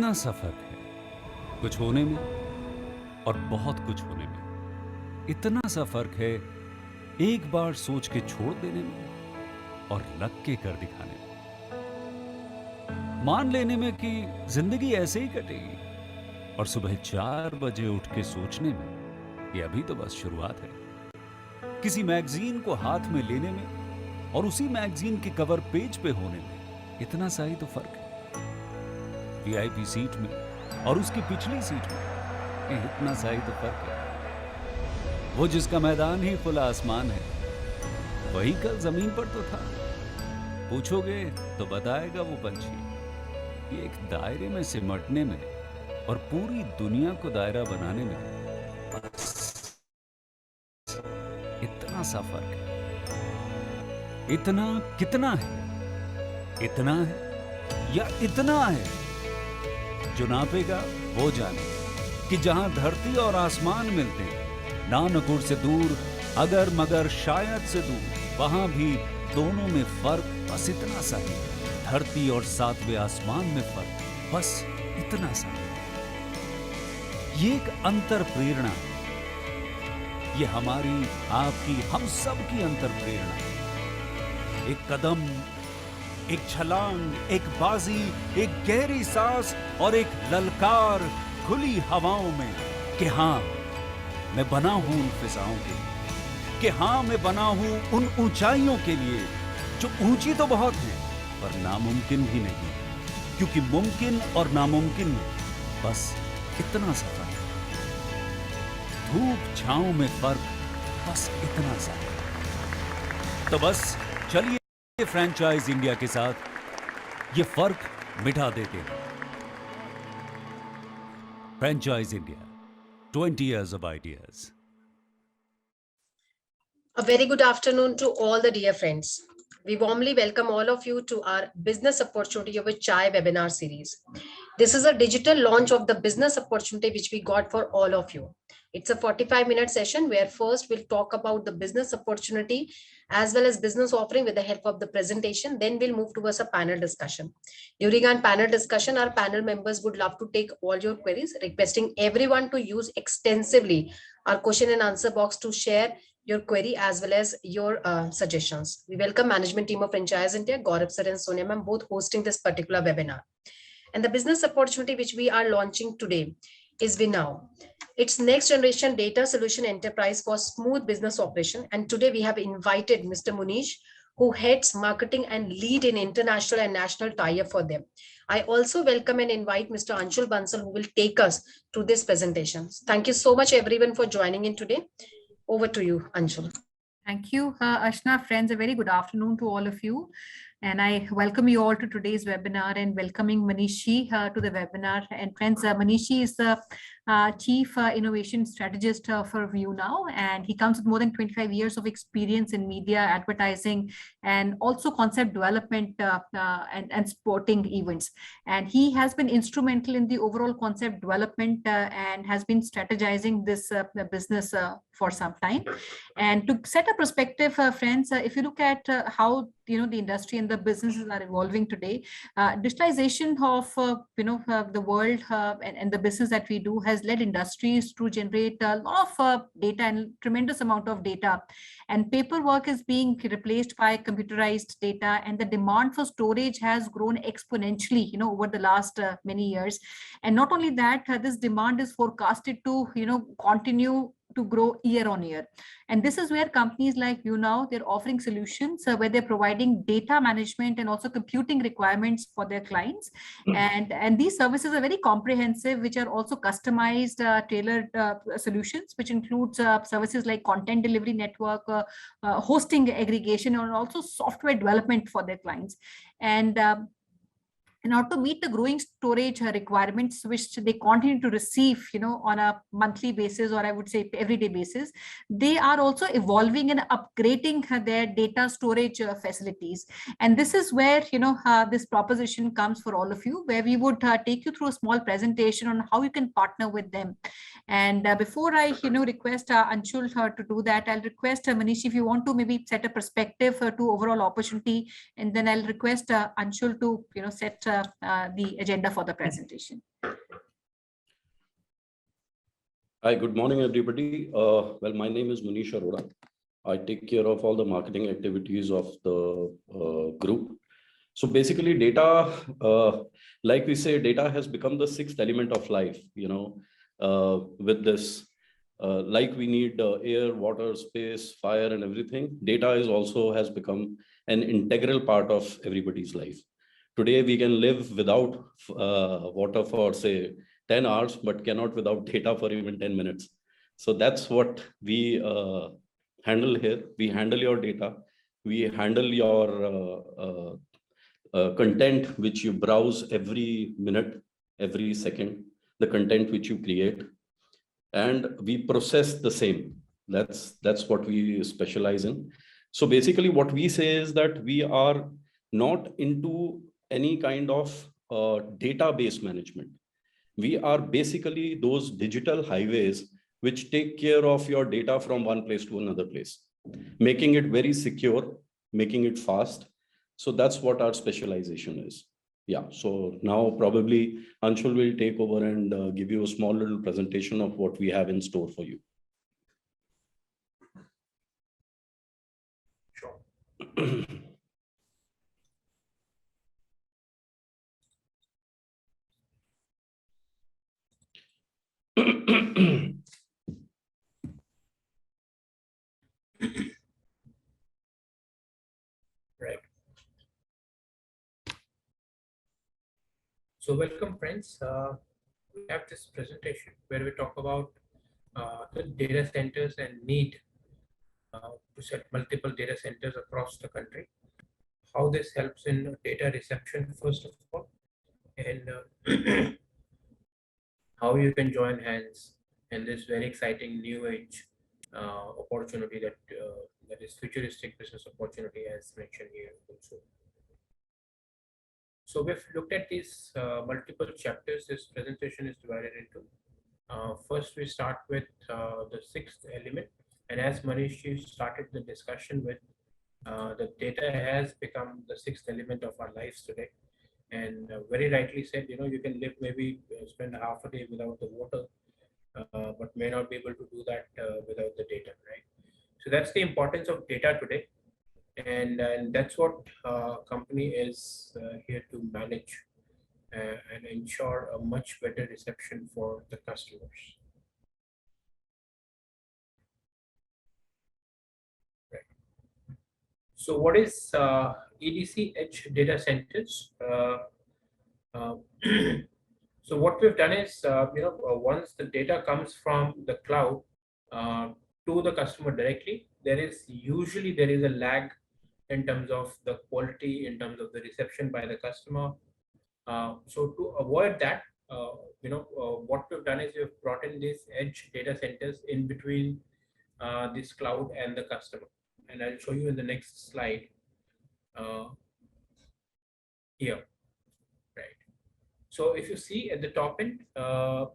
इतना सा फर्क है कुछ होने में और बहुत कुछ होने में। इतना सा फर्क है एक बार सोच के छोड़ देने में और लग के कर दिखाने में। मान लेने में कि जिंदगी ऐसे ही कटेगी और सुबह 4 बजे उठ के सोचने में ये अभी तो बस शुरुआत है। किसी मैगजीन को हाथ में लेने में और उसी मैगजीन के कवर पेज पे होने में इतना सा ही तो फर्क है। वीआईपी सीट में और उसकी पिछली सीट में इतना सा ही तो फर्क है। वो जिसका मैदान ही खुला आसमान है वही कल जमीन पर तो था। पूछोगे तो बताएगा वो पंछी कि एक दायरे में सिमटने में और पूरी दुनिया को दायरा बनाने में बस इतना सा फर्क है। इतना कितना है? इतना है या इतना है? जो नापेगा वो जाने कि जहां धरती और आसमान मिलते हैं, नानकुर से दूर, अगर मगर शायद से दूर, वहां भी दोनों में फर्क बस इतना सा ही। धरती और सातवें आसमान में फर्क बस इतना सा ही। ये एक अंतर प्रेरणा है। ये हमारी, आपकी, हम सब की अंतर प्रेरणा है। एक कदम, एक छलांग, एक बाजी, एक गहरी सांस और एक ललकार खुली हवाओं में कि हाँ मैं बना हूं उन फिजाओं के लिए, कि हाँ मैं बना हूं उन ऊंचाइयों के लिए जो ऊंची तो बहुत है पर नामुमकिन भी नहीं, क्योंकि मुमकिन और नामुमकिन में बस इतना सा फर्क है। धूप छांव में फर्क बस इतना सा है। तो बस चलिए फ्रेंचाइज इंडिया के साथ ये फर्क मिटा देते हैं। Franchise India, 20 years of ideas. A very good afternoon to all the dear friends. We warmly welcome all of you to our Business Opportunity of a Chai webinar series. This is a digital launch of the business opportunity which we got for all of you. It's a 45-minute session where first we'll talk about the business opportunity as well as business offering with the help of the presentation. Then we'll move towards a panel discussion. During our panel discussion, our panel members would love to take all your queries, requesting everyone to use extensively our question and answer box to share your query as well as your suggestions. We welcome management team of Franchise India, Gaurav sir and Sonia ma'am, both hosting this particular webinar. And the business opportunity which we are launching today is VueNow. It's next generation data solution enterprise for smooth business operation. And today we have invited Mr. Munish, who heads marketing and lead in international and national tie-up for them. I also welcome and invite Mr. Anshul Bansal, who will take us through this presentation. Thank you so much everyone for joining in today. Over to you, Anshul. Thank you, Ashna. Friends, a very good afternoon to all of you. And I welcome you all to today's webinar and welcoming Manishi to the webinar. And friends, Manishi is the Chief Innovation Strategist for VueNow, and he comes with more than 25 years of experience in media, advertising, and also concept development and sporting events. And he has been instrumental in the overall concept development and has been strategizing this business for some time. And to set a perspective, friends, if you look at how the industry and the businesses are evolving today, digitalization of the world and the business that we do has led industries to generate a lot of data and tremendous amount of data, and paperwork is being replaced by computerized data, and the demand for storage has grown exponentially over the last many years. And not only that, this demand is forecasted to continue to grow year on year. And this is where companies like VueNow, they're offering solutions where they're providing data management and also computing requirements for their clients. And these services are very comprehensive, which are also customized, tailored solutions, which includes services like content delivery network, hosting aggregation, and also software development for their clients. And in order to meet the growing storage requirements, which they continue to receive, on a monthly basis, or I would say everyday basis, they are also evolving and upgrading their data storage facilities. And this is where, this proposition comes for all of you, where we would take you through a small presentation on how you can partner with them. And before I, request Anshul to do that, I'll request Manish, if you want to maybe set a perspective to overall opportunity, and then I'll request Anshul to, set the agenda for the presentation. Hi, good morning, everybody. Well, my name is Manish Arora. I take care of all the marketing activities of the group. So basically data, like we say, data has become the sixth element of life, with this, like we need air, water, space, fire, and everything. Data is also has become an integral part of everybody's life. Today, we can live without water for say 10 hours, but cannot without data for even 10 minutes. So that's what we handle here. We handle your data. We handle your content which you browse every minute, every second, the content which you create, and we process the same. That's what we specialize in. So basically what we say is that we are not into any kind of database management. We are basically those digital highways which take care of your data from one place to another place, making it very secure, making it fast. So that's what our specialization is. Yeah, so now probably Anshul will take over and give you a small little presentation of what we have in store for you. Sure. Right. So welcome, friends. We have this presentation where we talk about the data centers and need to set multiple data centers across the country. How this helps in data reception, first of all, and how you can join hands in this very exciting new age opportunity that is futuristic business opportunity, as mentioned here also. So we've looked at these multiple chapters. This presentation is divided into. First, we start with the sixth element, and as Manish started the discussion with, the data has become the sixth element of our lives today. And very rightly said, you can live maybe spend half a day without the water, but may not be able to do that without the data, right? So that's the importance of data today. And that's what company is here to manage and ensure a much better reception for the customers. Right. So what is EDC Edge data centers? So what we've done is, once the data comes from the cloud to the customer directly, there is a lag in terms of the quality, in terms of the reception by the customer. So to avoid that, what we've done is we've brought in these edge data centers in between this cloud and the customer. And I'll show you in the next slide here. Right. So if you see at the top end,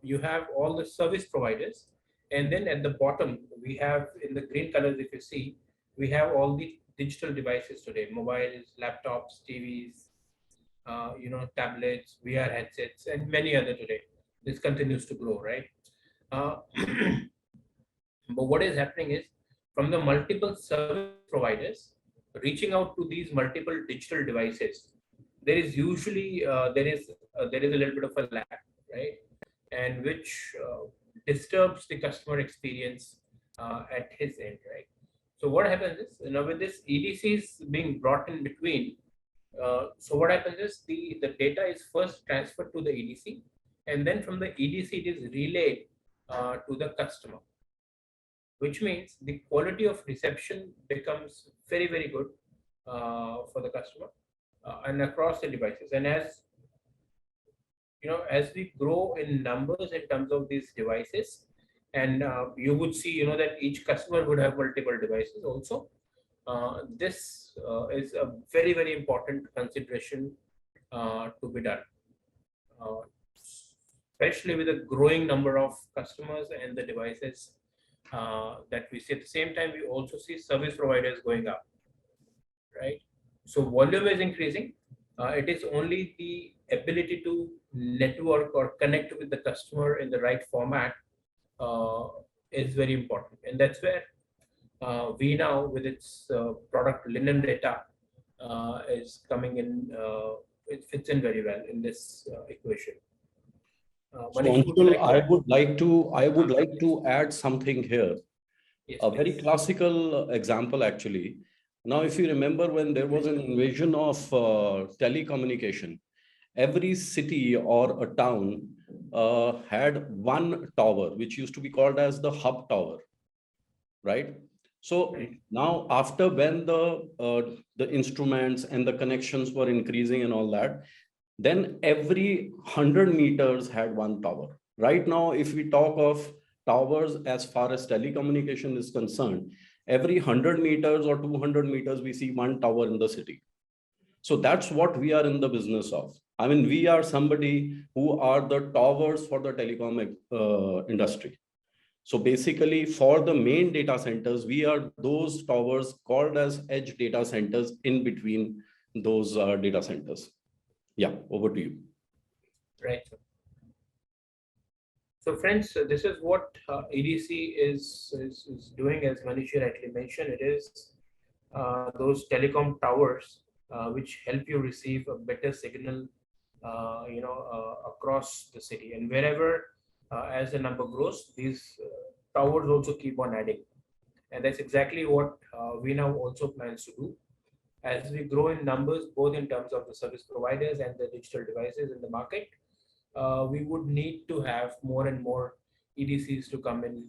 you have all the service providers. And then at the bottom, we have in the green colors, if you see, we have all the digital devices today, mobiles, laptops, TVs, tablets, VR headsets, and many other today. This continues to grow, right? But what is happening is, from the multiple service providers reaching out to these multiple digital devices, there is usually there is a little bit of a lag, right? And which disturbs the customer experience at his end, right? So what happens is, with this EDCs being brought in between, so what happens is the data is first transferred to the EDC, and then from the EDC it is relayed to the customer, which means the quality of reception becomes very, very good for the customer and across the devices. And as we grow in numbers in terms of these devices, and you would see, that each customer would have multiple devices also. This is a very, very important consideration to be done, especially with a growing number of customers and the devices that we see. At the same time, we also see service providers going up, right? So volume is increasing. It is only the ability to network or connect with the customer in the right format is very important. And that's where VueNow with its product Linen Data is coming in. It fits in very well in this equation. So Manish, would you Anshul, like to add? I would like to add something here. Yes, A very please. classical example, actually. Now, if you remember when there was an invasion of telecommunication, every city or a town had one tower, which used to be called as the hub tower, right? So Right. now, after when the instruments and the connections were increasing and all that, then every 100 meters had one tower. Right now, if we talk of towers as far as telecommunication is concerned, every 100 meters or 200 meters, we see one tower in the city. So that's what we are in the business of. I mean, we are somebody who are the towers for the telecom industry. So basically, for the main data centers, we are those towers called as edge data centers in between those data centers. Yeah, over to you. Right. So friends, this is what EDC is doing, as Manish rightly mentioned. It is those telecom towers which help you receive a better signal, across the city, and wherever as the number grows, these towers also keep on adding, and that's exactly what VueNow also plans to do. As we grow in numbers, both in terms of the service providers and the digital devices in the market, we would need to have more and more EDCs to come in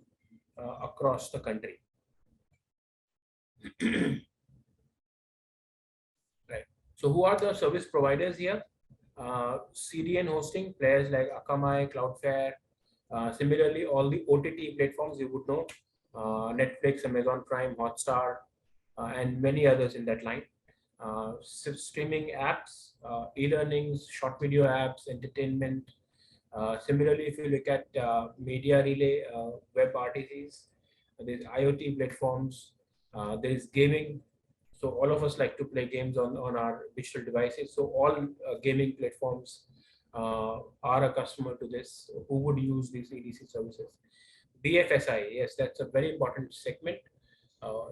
across the country. Right. So who are the service providers here? CDN hosting players like Akamai, Cloudflare. Similarly, all the OTT platforms you would know, Netflix, Amazon Prime, Hotstar, and many others in that line. Streaming apps, e-learnings, short video apps, entertainment. Similarly, if you look at media relay, web RTCs, there's IoT platforms, there's gaming. So all of us like to play games on our digital devices. So all gaming platforms are a customer to this who would use these EDC services. BFSI, yes, that's a very important segment.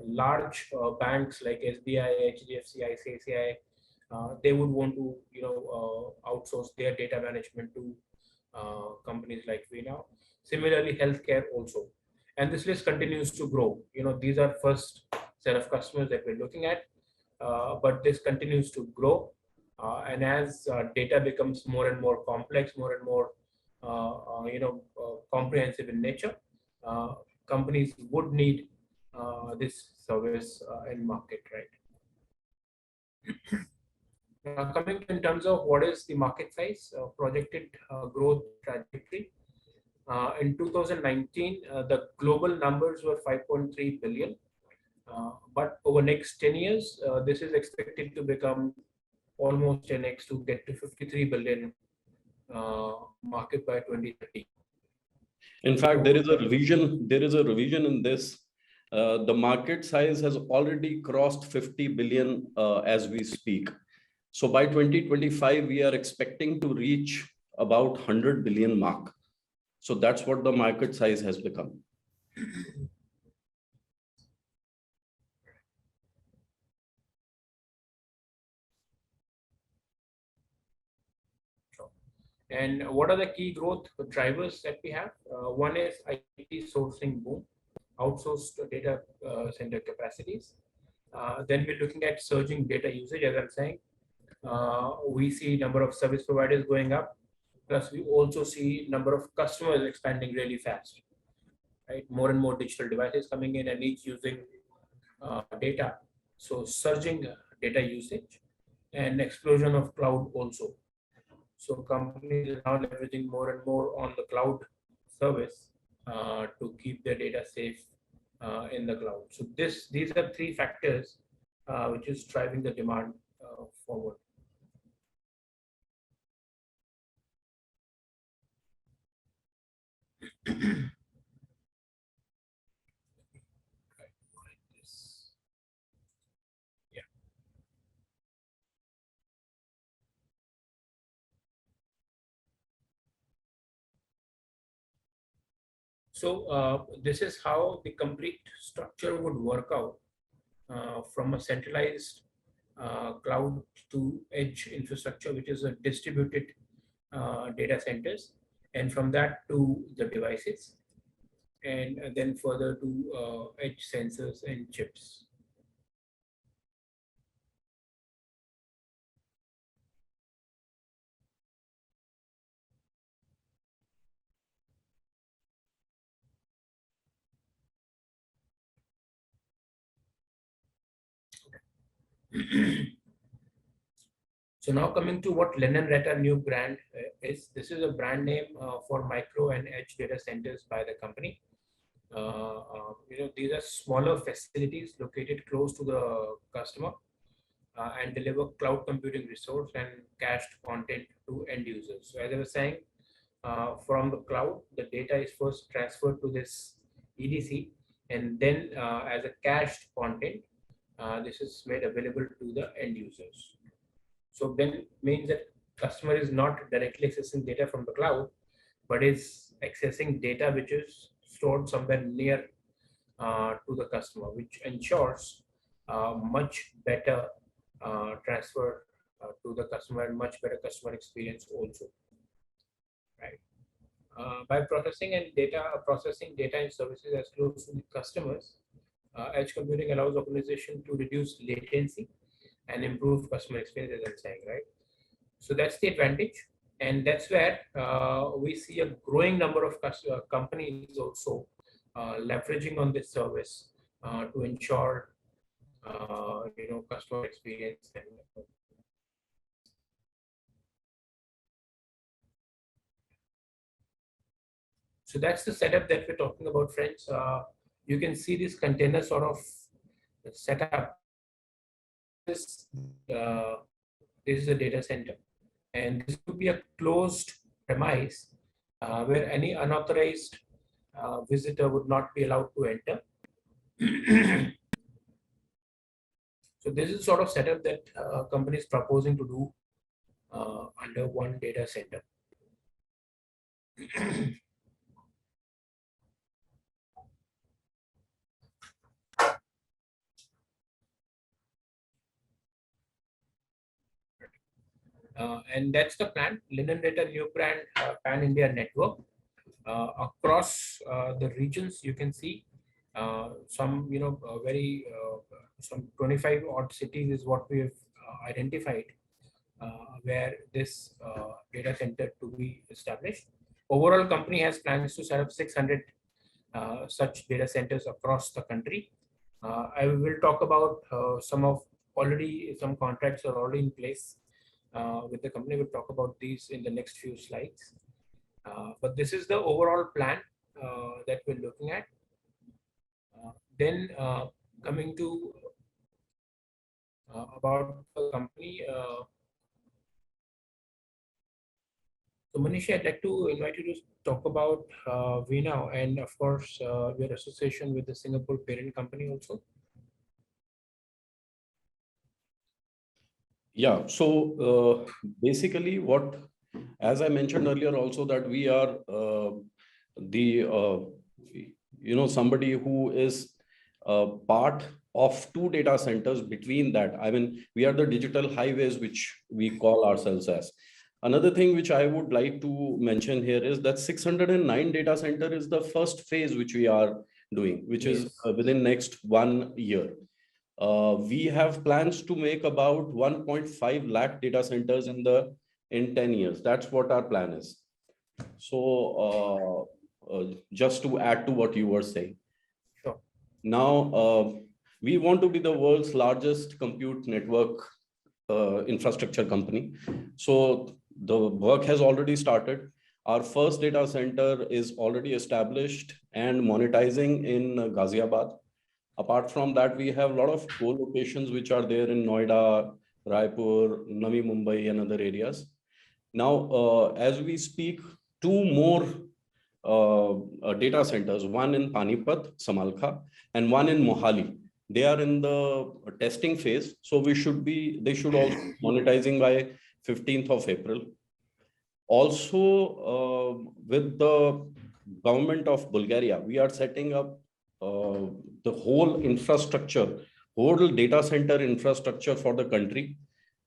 Large banks like SBI, HDFC, ICICI, they would want to outsource their data management to companies like VueNow. Similarly, healthcare also, and this list continues to grow. These are first set of customers that we're looking at, but this continues to grow, and as data becomes more and more complex, more and more comprehensive in nature, companies would need this service in market, right? Coming in terms of what is the market size, projected growth trajectory. In 2019, the global numbers were 5.3 billion. But over next 10 years, this is expected to become almost 10x to get to 53 billion market by 2030. In fact, there is a revision in this. The market size has already crossed 50 billion as we speak. So by 2025, we are expecting to reach about 100 billion mark. So that's what the market size has become. And what are the key growth drivers that we have? One is IT sourcing boom, outsourced data center capacities. Then we're looking at surging data usage, as I'm saying. We see number of service providers going up. Plus, we also see number of customers expanding really fast. Right, more and more digital devices coming in and each using data. So surging data usage and explosion of cloud also. So companies are now leveraging more and more on the cloud service to keep their data safe in the cloud. So these are three factors which is driving the demand forward. So this is how the complete structure would work out from a centralized cloud to edge infrastructure, which is a distributed data centers, and from that to the devices, and then further to edge sensors and chips. So now coming to what Lennon-Retta new brand is. This is a brand name for micro and edge data centers by the company. These are smaller facilities located close to the customer and deliver cloud computing resource and cached content to end users. So as I was saying, from the cloud, the data is first transferred to this EDC, and then as a cached content, this is made available to the end users. So then means that customer is not directly accessing data from the cloud, but is accessing data which is stored somewhere near to the customer, which ensures much better transfer to the customer and much better customer experience also. Right. By processing data and services as close to the customers, edge computing allows organization to reduce latency and improve customer experience, as I'm saying, right? So that's the advantage, and that's where we see a growing number of companies also leveraging on this service to ensure customer experience. And so that's the setup that we're talking about, friends. You can see this container sort of setup. This is a data center, and this would be a closed premise where any unauthorized visitor would not be allowed to enter. So this is sort of setup that company is proposing to do under one data center. And that's the plan. Lennon-Retta new brand pan-India network across the regions. You can see some, some 25 odd cities is what we have identified where this data center to be established. Overall, company has plans to set up 600 such data centers across the country. I will talk about some contracts are already in place with the company. We'll talk about these in the next few slides. But this is the overall plan that we're looking at. Then coming to about the company. So Manishi, I'd like to invite you to talk about VueNow and of course your association with the Singapore parent company also. Yeah, so basically as I mentioned earlier also, that we are somebody who is part of two data centers. Between that, I mean, we are the digital highways, which we call ourselves as. Another thing which I would like to mention here is that 609 data center is the first phase which we are doing, which is within next 1 year. We have plans to make about 1.5 lakh data centers in 10 years. That's what our plan is. So just to add to what you were saying. Sure. Now, we want to be the world's largest compute network infrastructure company. So the work has already started. Our first data center is already established and monetizing in Ghaziabad. Apart from that, we have a lot of co-locations which are there in Noida, Raipur, Navi Mumbai, and other areas. Now, as we speak, two more data centers, one in Panipat, Samalkha, and one in Mohali. They are in the testing phase. So they should also be monetizing by 15th of April. Also, with the government of Bulgaria, we are setting up the whole infrastructure, whole data center infrastructure for the country,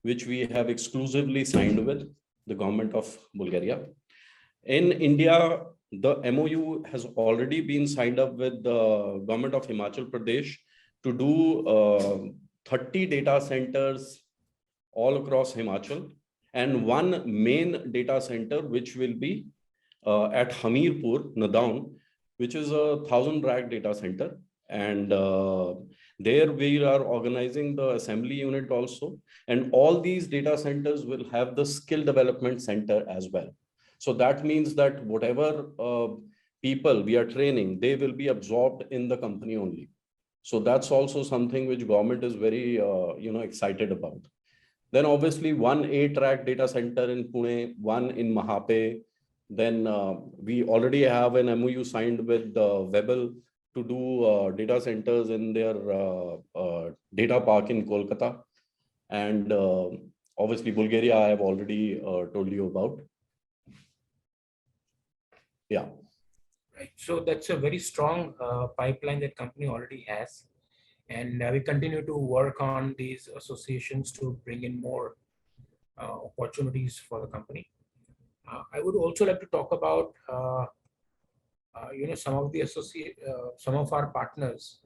which we have exclusively signed with the government of Bulgaria. In India, the MOU has already been signed up with the government of Himachal Pradesh to do 30 data centers all across Himachal, and one main data center which will be at Hamirpur, Nadaun, which is a 1,000 rack data center. And there we are organizing the assembly unit also. And all these data centers will have the skill development center as well. So that means that whatever people we are training, they will be absorbed in the company only. So that's also something which government is very excited about. Then obviously 1 8-rack data center in Pune, one in Mahape. Then we already have an MOU signed with Webel to do data centers in their data park in Kolkata. And obviously Bulgaria, I have already told you about. Yeah. Right. So that's a very strong pipeline that company already has. And we continue to work on these associations to bring in more opportunities for the company. I would also like to talk about some of the some of our partners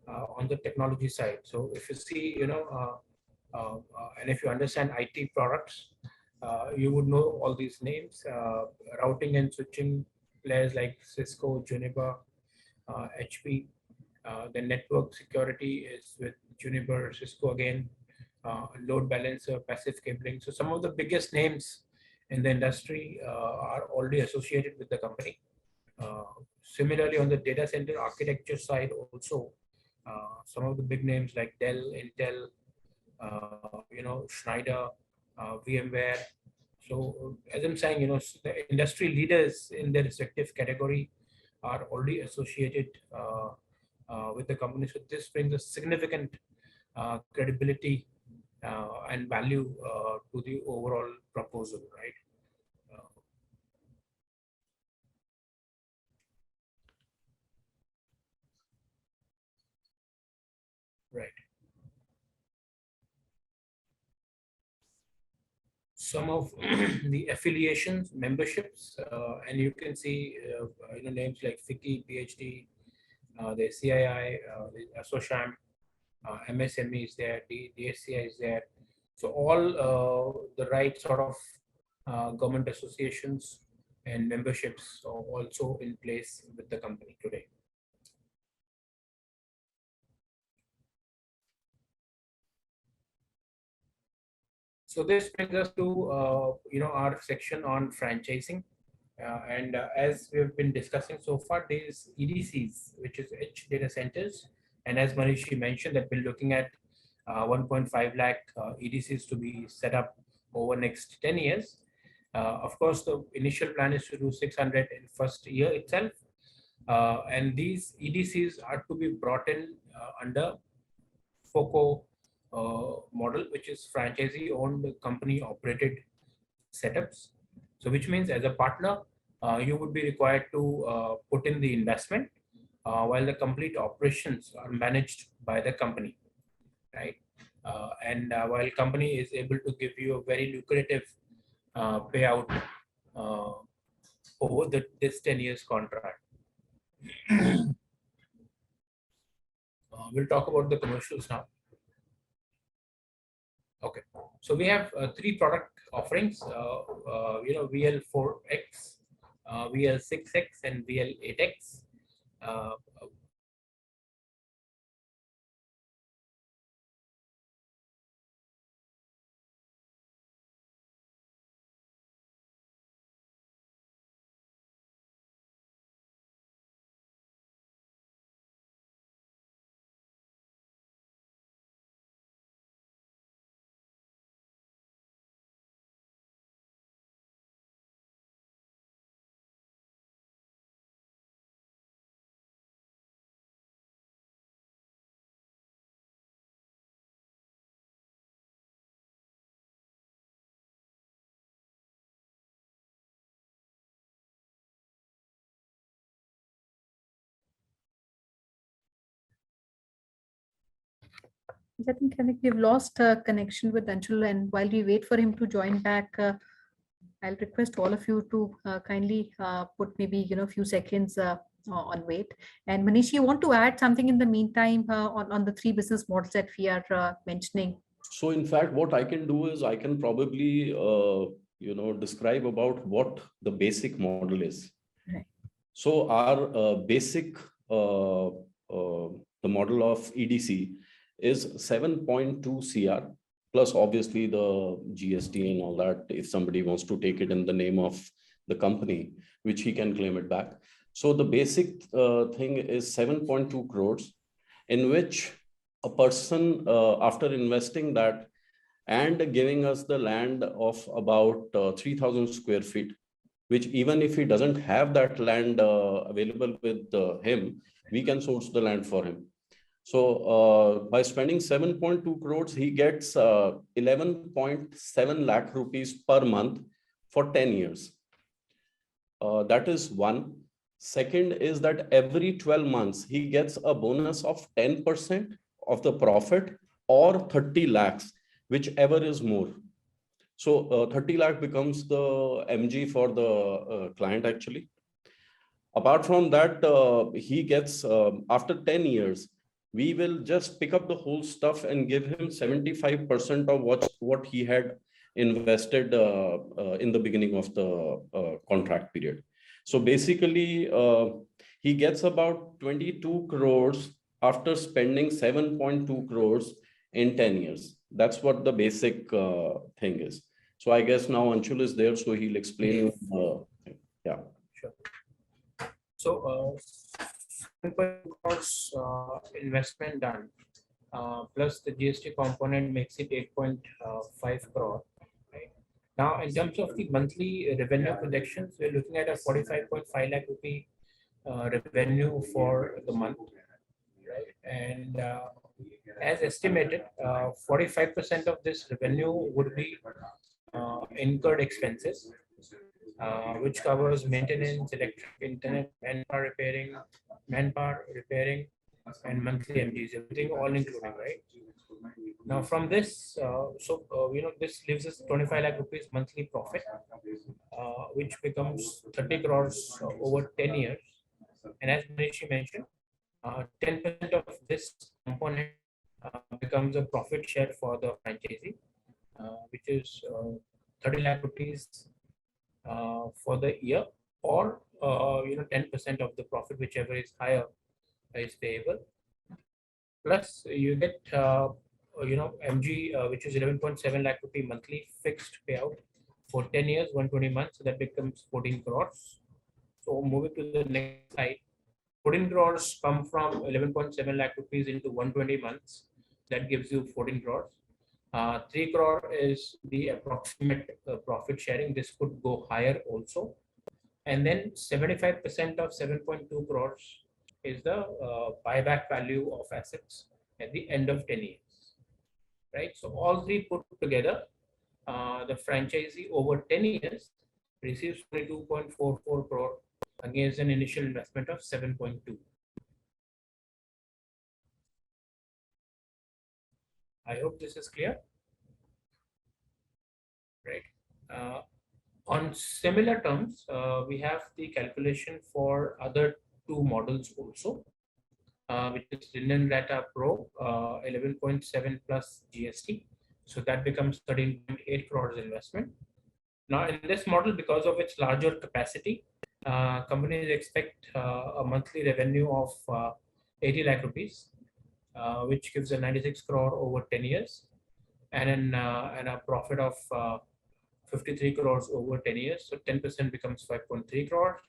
on the technology side. So if you see, and if you understand IT products, you would know all these names, routing and switching players like Cisco, Juniper, HP. The network security is with Juniper, Cisco again, load balancer, passive cabling. So some of the biggest names in the industry are already associated with the company. Similarly, on the data center architecture side also, some of the big names like Dell, Intel, Schneider, VMware. So as I'm saying, the industry leaders in their respective category are already associated with the company. So this brings a significant credibility and value to the overall proposal, right? Right. Some of the affiliations, memberships, and you can see names like FICCI, PhD, the CII, the ASSOCHAM, MSME is there, DSCI is there. So all the right sort of government associations and memberships are also in place with the company today. So this brings us to our section on franchising, and as we've been discussing so far, these EDCs, which is edge data centers, and as Manishi mentioned, that we're looking at 1.5 lakh EDCs to be set up over next 10 years. Of course, the initial plan is to do 600 in first year itself, and these EDCs are to be brought in under FOCO model, which is franchisee owned company operated setups. So which means as a partner, you would be required to put in the investment while the complete operations are managed by the company, right? And while company is able to give you a very lucrative payout over this 10 years contract. We'll talk about the commercials now. Okay, so we have 3 product offerings, VL4X, VL6X, and VL8X. I think we've lost connection with Anshul, and while we wait for him to join back, I'll request all of you to kindly put maybe few seconds on wait. And Manish, you want to add something in the meantime on the three business models that we are mentioning? So in fact, what I can do is I can probably, describe about what the basic model is. Right. So our basic, the model of EDC is 7.2 CR, plus obviously the GST and all that, if somebody wants to take it in the name of the company, which he can claim it back. So the basic thing is 7.2 crores, in which a person, after investing that and giving us the land of about 3,000 square feet, which even if he doesn't have that land available with him, we can source the land for him. So by spending 7.2 crores, he gets 11.7 lakh rupees per month for 10 years. That is one. Second is that every 12 months, he gets a bonus of 10% of the profit or 30 lakhs, whichever is more. So 30 lakh becomes the MG for the client actually. Apart from that, he gets, after 10 years, we will just pick up the whole stuff and give him 75% of what he had invested in the beginning of the contract period. So basically, he gets about 22 crores after spending 7.2 crores in 10 years. That's what the basic thing is. So I guess now Anshul is there, so he'll explain. Yeah. Sure. So, 7.2 crores investment done, plus the GST component makes it 8.5 crore. Right? Now, in terms of the monthly revenue projections, we're looking at a 45.5 lakh rupee revenue for the month, right? And as estimated, 45% of this revenue would be incurred expenses, which covers maintenance, electric, internet, manpower repairing, and monthly MGs, everything all including, right? Now from this, this leaves us 25 lakh rupees monthly profit, which becomes 30 crores over 10 years. And as Manishi mentioned, 10% of this component becomes a profit share for the franchisee, which is 30 lakh rupees for the year, or 10% of the profit, whichever is higher, is payable. Plus you get MG, which is 11.7 lakh rupee monthly fixed payout for 10 years, 120 months. So that becomes 14 crores. So moving to the next slide, 14 crores come from 11.7 lakh rupees into 120 months. That gives you 14 crores. 3 crore is the approximate profit sharing. This could go higher also. And then 75% of 7.2 crores is the buyback value of assets at the end of 10 years. Right? So all three put together, the franchisee over 10 years receives 22.44 crore against an initial investment of 7.2. I hope this is clear. Right. On similar terms, we have the calculation for other two models also, which is Linden Data Pro 11.7 plus GST. So that becomes 13.8 crores investment. Now in this model, because of its larger capacity, companies expect a monthly revenue of 80 lakh rupees, which gives a 96 crore over 10 years, and a profit of 53 crores over 10 years. So 10% becomes 5.3 crores.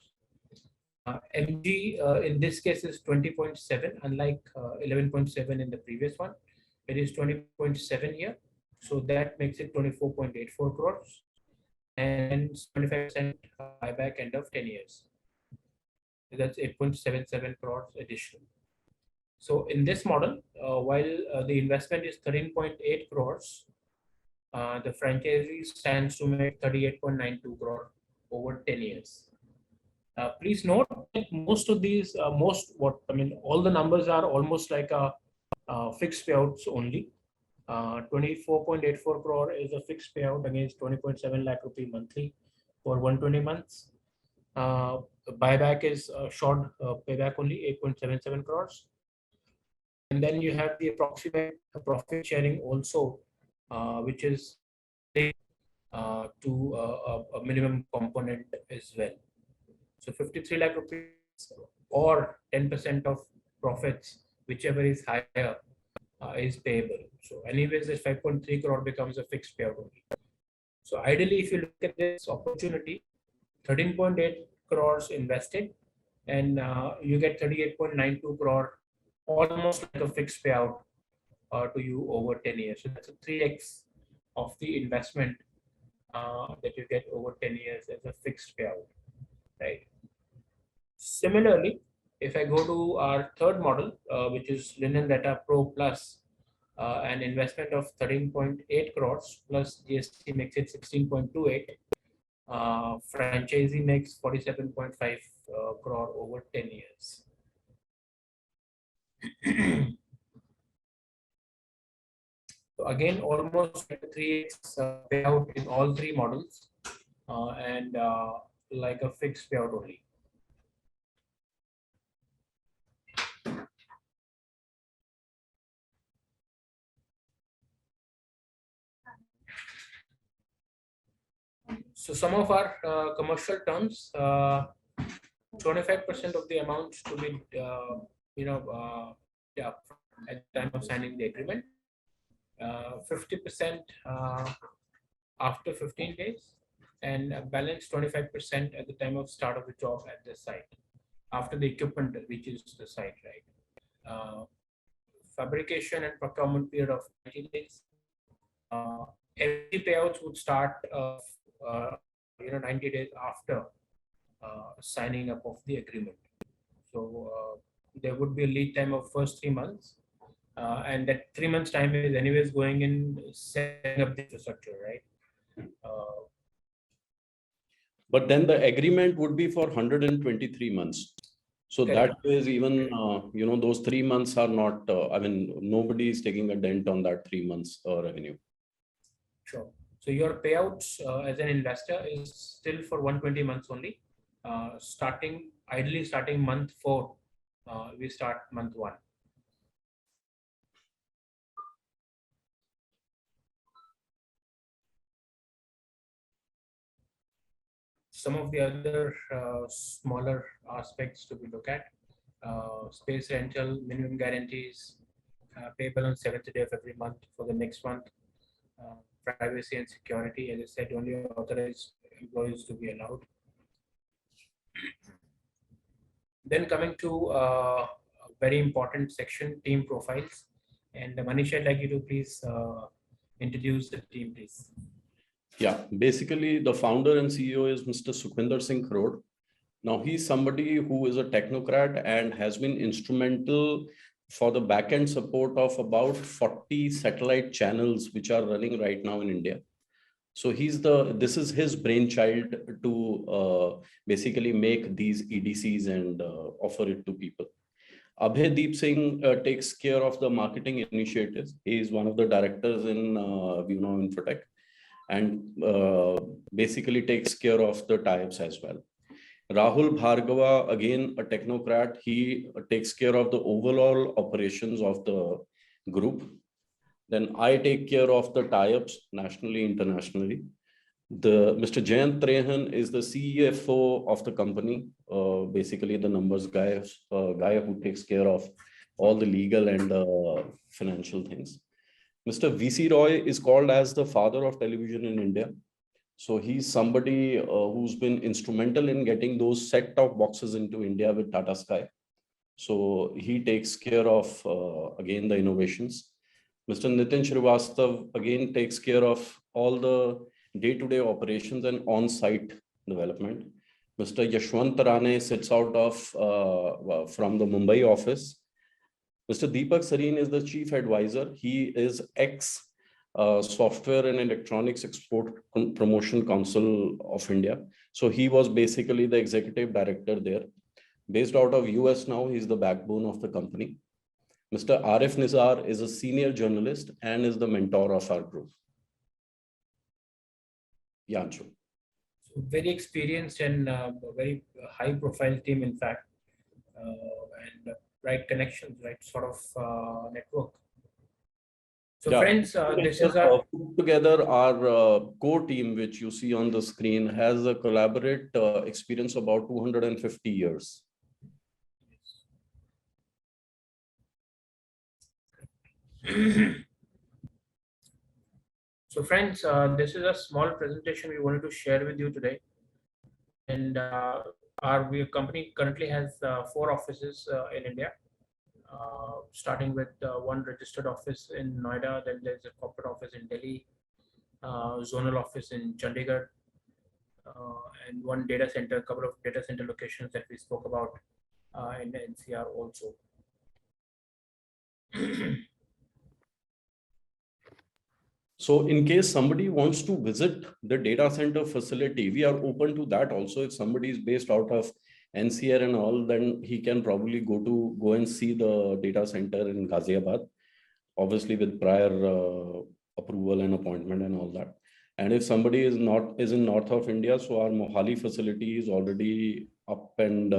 MG in this case is 20.7, unlike 11.7 in the previous one. It is 20.7 here. So that makes it 24.84 crores and 25% buyback end of 10 years. That's 8.77 crores additional. So in this model, while the investment is 13.8 crores, the franchisee stands to make 38.92 crore over 10 years. Please note that most of these, all the numbers are almost like a fixed payouts only. 24.84 crore is a fixed payout against 20.7 lakh rupee monthly for 120 months. Buyback is a short payback only, 8.77 crores. And then you have the approximate profit sharing also, which is to a minimum component as well. So 53 lakh rupees or 10% of profits, whichever is higher, is payable. So anyways, this 5.3 crore becomes a fixed payout only. So ideally, if you look at this opportunity, 13.8 crores invested, and you get 38.92 crore, almost like a fixed payout to you over 10 years. So that's a 3x of the investment that you get over 10 years as a fixed payout, right? Similarly, if I go to our third model, which is Linen Data Pro Plus, an investment of 13.8 crores plus GST makes it 16.28. Franchisee makes 47.5 crore over 10 years. So again, almost like a 3x payout in all three models, and like a fixed payout only. So some of our commercial terms, 25% of the amount to be, yeah, at the time of signing the agreement, 50% after 15 days, and balance 25% at the time of start of the job at the site, after the equipment reaches the site, right? Fabrication and procurement period of 90 days. Every payouts would start 90 days after signing up of the agreement. So there would be a lead time of first 3 months, and that 3 months time is anyways going in setting up the infrastructure, right? But then the agreement would be for 123 months. So Correct. that is even, those 3 months are not, nobody is taking a dent on that 3 months revenue. Sure. So your payouts as an investor is still for 120 months only. Ideally starting month 4, we start month 1. Some of the other smaller aspects to be looked at: space rental, minimum guarantees, payable on 7th day of every month for the next month, privacy and security. As I said, only authorized employees to be allowed. Then coming to a very important section, team profiles. And Manish, I'd like you to please introduce the team, please. Yeah, basically the founder and CEO is Mr. Sukhwinder Singh Kharod. Now he's somebody who is a technocrat and has been instrumental for the backend support of about 40 satellite channels which are running right now in India. So this is his brainchild to basically make these EDCs and offer it to people. Abhay Singh takes care of the marketing initiatives. He is one of the directors in VueNow Infotech, and basically takes care of the tie-ups as well. Rahul Bhargava, again a technocrat, he takes care of the overall operations of the group. Then I take care of the tie-ups nationally, internationally. Mr. Jayant Trehan is the CFO of the company, basically the numbers guy who takes care of all the legal and financial things. Mr. VC Roy is called as the father of television in India. So he's somebody who's been instrumental in getting those set-top boxes into India with Tata Sky. So he takes care of, again, the innovations. Mr. Nitin Srivastav, again, takes care of all the day-to-day operations and on-site development. Mr. Yashwant Rane sits out of from the Mumbai office. Mr. Deepak Sareen is the chief advisor. He is ex Software and Electronics Export Promotion Council of India. So he was basically the executive director there. Based out of US now, he's the backbone of the company. Mr. Arif Nizar is a senior journalist and is the mentor of our group. Yanshu. So very experienced and very high profile team, in fact, and right connections, right sort of network. So Yeah. friends, this is our put together our core team, which you see on the screen, has a collaborate experience about 250 years. So friends, this is a small presentation we wanted to share with you today. And our company currently has 4 offices in India, starting with one registered office in Noida, then there's a corporate office in Delhi, zonal office in Chandigarh, and one data center, a couple of data center locations that we spoke about in the NCR also. So in case somebody wants to visit the data center facility, we are open to that also. If somebody is based out of NCR and all, then he can probably go and see the data center in Ghaziabad, obviously with prior approval and appointment and all that. And if somebody is in north of India, so our Mohali facility is already up and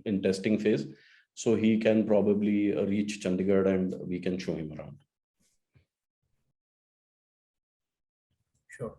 in testing phase. So he can probably reach Chandigarh and we can show him around. Sure.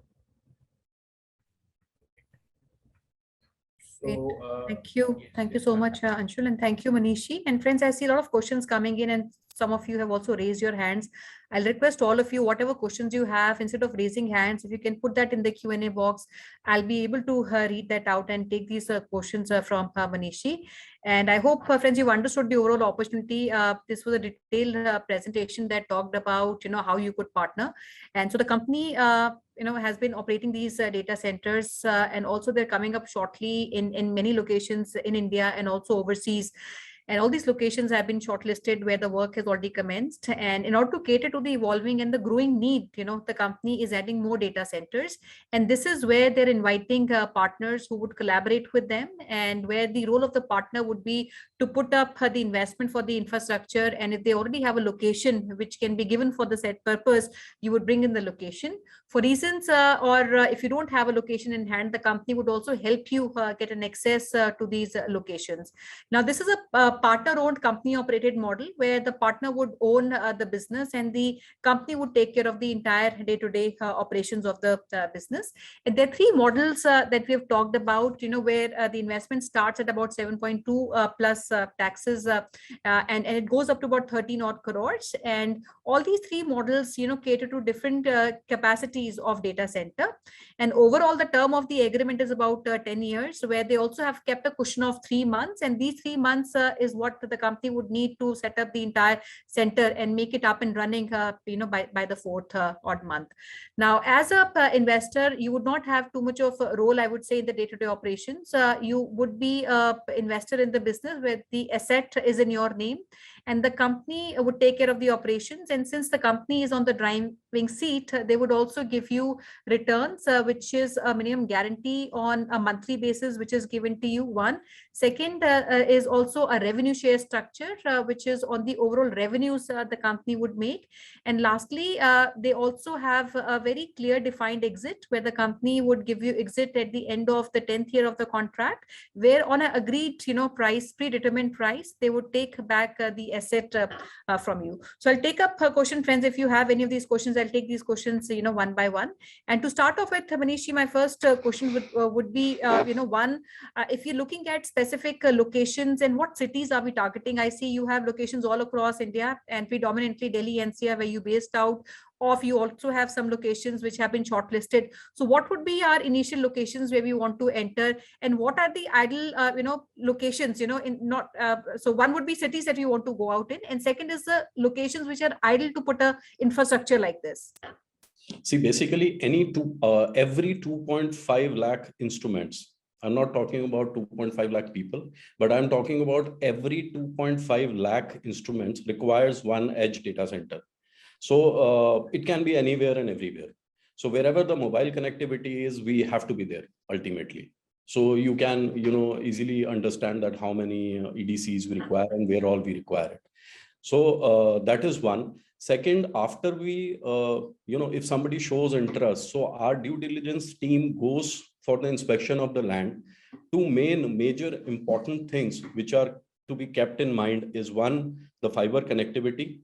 So, Thank you. yes, Thank you yes, so ma'am. much, Anshul, and thank you, Manishi. And friends, I see a lot of questions coming in, and some of you have also raised your hands. I'll request all of you, whatever questions you have, instead of raising hands, if you can put that in the Q&A box, I'll be able to read that out and take these questions from Manishi. And I hope, friends, you've understood the overall opportunity. This was a detailed presentation that talked about, how you could partner. And so the company, has been operating these data centers, and also they're coming up shortly in many locations in India and also overseas. And all these locations have been shortlisted where the work has already commenced. And in order to cater to the evolving and the growing need, the company is adding more data centers. And this is where they're inviting partners who would collaborate with them, and where the role of the partner would be to put up the investment for the infrastructure. And if they already have a location which can be given for the set purpose, you would bring in the location. For reasons, or if you don't have a location in hand, the company would also help you get an access to these locations. Now, this is a partner-owned, company-operated model where the partner would own the business and the company would take care of the entire day-to-day operations of the business. And there are 3 models that we have talked about, where the investment starts at about 7.2 plus taxes, and it goes up to about 13 odd crores. And all these 3 models, cater to different capacities of data center. And overall, the term of the agreement is about 10 years, where they also have kept a cushion of 3 months. And these 3 months is what the company would need to set up the entire center and make it up and running, by the 4th odd month. Now, as a investor, you would not have too much of a role, I would say, in the day-to-day operations. You would be an investor in the business where the asset is in your name, and the company would take care of the operations. And since the company is on the driving seat, they would also give you returns, which is a minimum guarantee on a monthly basis, which is given to you. One. Second is also a revenue share structure, which is on the overall revenues the company would make. And lastly, they also have a very clear defined exit, where the company would give you exit at the end of the 10th year of the contract, where on an agreed, price, predetermined price, they would take back the asset from you. So I'll take up a question, friends. If you have any of these questions, I'll take these questions, one by one. And to start off with, Manishi, my first question would be, one, if you're looking at specific locations, and what cities are we targeting? I see you have locations all across India, and predominantly Delhi NCR, where you based out of. You also have some locations which have been shortlisted. So what would be our initial locations where we want to enter, and what are the ideal locations, so one would be cities that we want to go out in, and second is the locations which are ideal to put a infrastructure like this. See, basically every 2.5 lakh instruments, I'm not talking about 2.5 lakh people, but I'm talking about every 2.5 lakh instruments requires one edge data center. So it can be anywhere and everywhere. So wherever the mobile connectivity is, we have to be there ultimately. So you can, easily understand that how many EDCs we require and where all we require it. So that is one. Second, after we, if somebody shows interest, so our due diligence team goes for the inspection of the land. Two major important things which are to be kept in mind is one, the fiber connectivity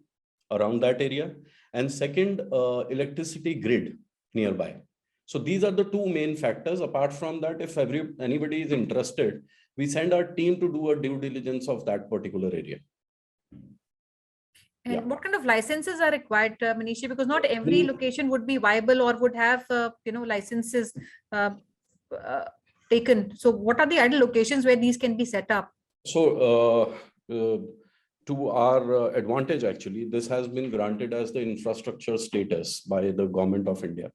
around that area, and second, electricity grid nearby. So these are the two main factors. Apart from that, if anybody is interested, we send our team to do a due diligence of that particular area. And what kind of licenses are required, Manishi? Because not every location would be viable or would have, licenses taken. So what are the ideal locations where these can be set up? So to our advantage, actually, this has been granted as the infrastructure status by the government of India.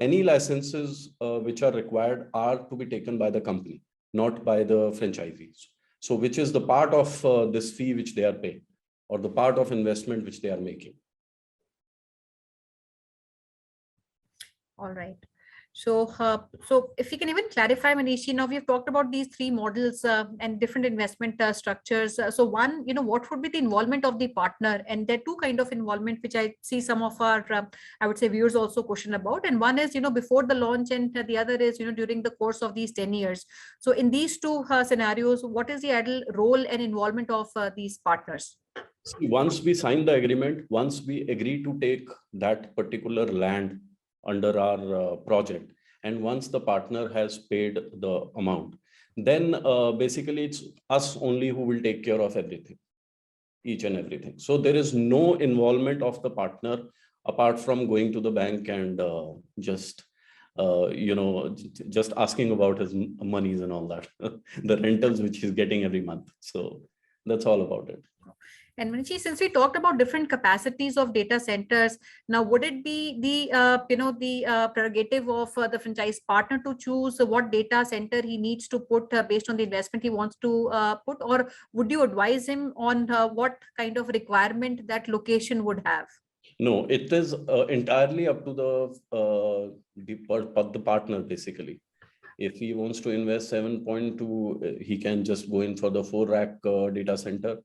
Any licenses which are required are to be taken by the company, not by the franchisees. So which is the part of this fee which they are paying, or the part of investment which they are making. All right. So, so if you can even clarify, Manishi, now we've talked about these three models and different investment structures. So one, what would be the involvement of the partner? And there are two kind of involvement, which I see some of our, I would say, viewers also question about. And one is, before the launch, and the other is, during the course of these 10 years. So in these two scenarios, what is the ideal role and involvement of these partners? See, once we sign the agreement, once we agree to take that particular land under our project, and once the partner has paid the amount, then basically it's us only who will take care of everything, each and everything. So there is no involvement of the partner apart from going to the bank and just asking about his monies and all that, the rentals which he's getting every month. So that's all about it. And Manishi, since we talked about different capacities of data centers, now would it be the prerogative of the franchise partner to choose what data center he needs to put based on the investment he wants to put, or would you advise him on what kind of requirement that location would have? No, it is entirely up to the partner, basically. If he wants to invest 7.2, he can just go in for the 4-rack data center.